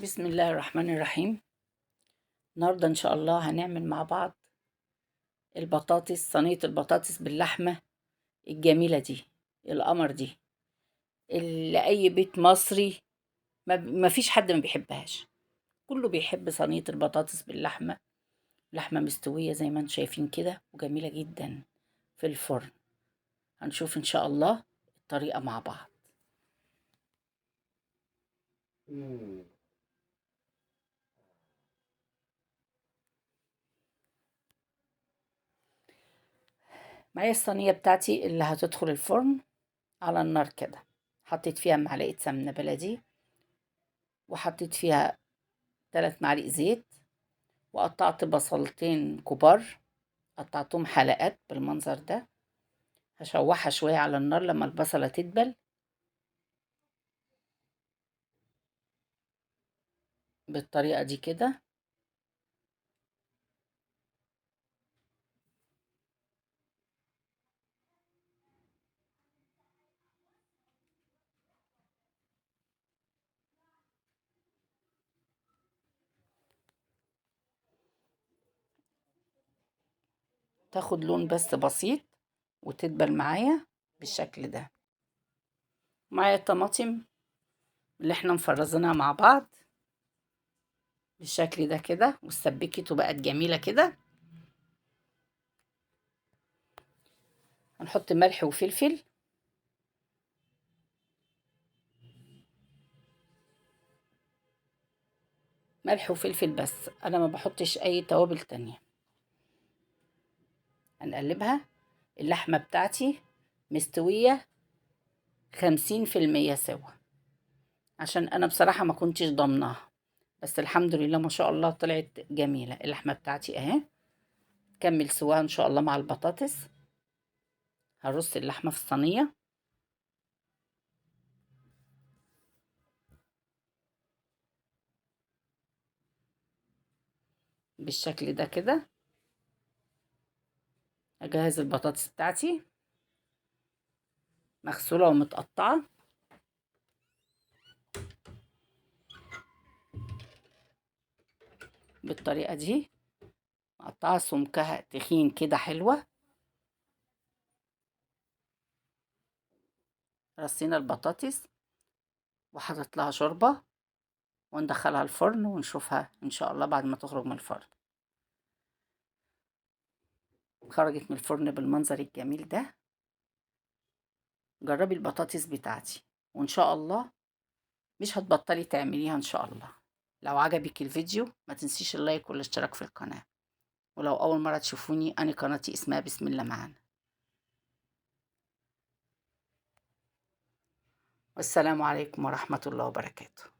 بسم الله الرحمن الرحيم. النهاردة إن شاء الله هنعمل مع بعض صينية البطاطس باللحمة الجميلة دي، القمر دي، اللي أي بيت مصري ما فيش حد ما بيحبهاش. كله بيحب صينية البطاطس باللحمة، لحمة مستوية زي ما انتم شايفين كده وجميلة جدا في الفرن. هنشوف إن شاء الله الطريقة مع بعض. معايا الصينية بتاعتي اللي هتدخل الفرن على النار كده. حطيت فيها معلقة سمنة بلدي، وحطيت فيها 3 معالق زيت، وقطعت بصلتين كبار، قطعتهم حلقات بالمنظر ده. هشوحها شوية على النار لما البصلة تدبل بالطريقة دي كده. تاخد لون بس بسيط وتدبل معايا بالشكل ده. معايا الطماطم اللي احنا مفرزينها مع بعض بالشكل ده كده، واتسبكت وبقت جميلة كده. هنحط ملح وفلفل، ملح وفلفل بس، انا ما بحطش اي توابل تانية. هنقلبها. اللحمة بتاعتي مستوية 50% سوا، عشان انا بصراحة ما كنتش ضمناها، بس الحمد لله ما شاء الله طلعت جميلة اللحمة بتاعتي اهي. كمل سواها ان شاء الله مع البطاطس. هرص اللحمة في الصينية بالشكل ده كده. اجهز البطاطس بتاعتي مغسولة ومتقطعة بالطريقة دي، مقطعة سمكها تخين كده حلوة. رصينا البطاطس وحطت لها شوربة، وندخلها الفرن ونشوفها ان شاء الله بعد ما تخرج من الفرن. خرجت من الفرن بالمنظر الجميل ده. جربي البطاطس بتاعتي وان شاء الله مش هتبطلي تعمليها ان شاء الله. لو عجبك الفيديو ما تنسيش اللايك والاشتراك في القناة. ولو اول مرة تشوفوني، انا قناتي اسمها بسم الله معانا. والسلام عليكم ورحمة الله وبركاته.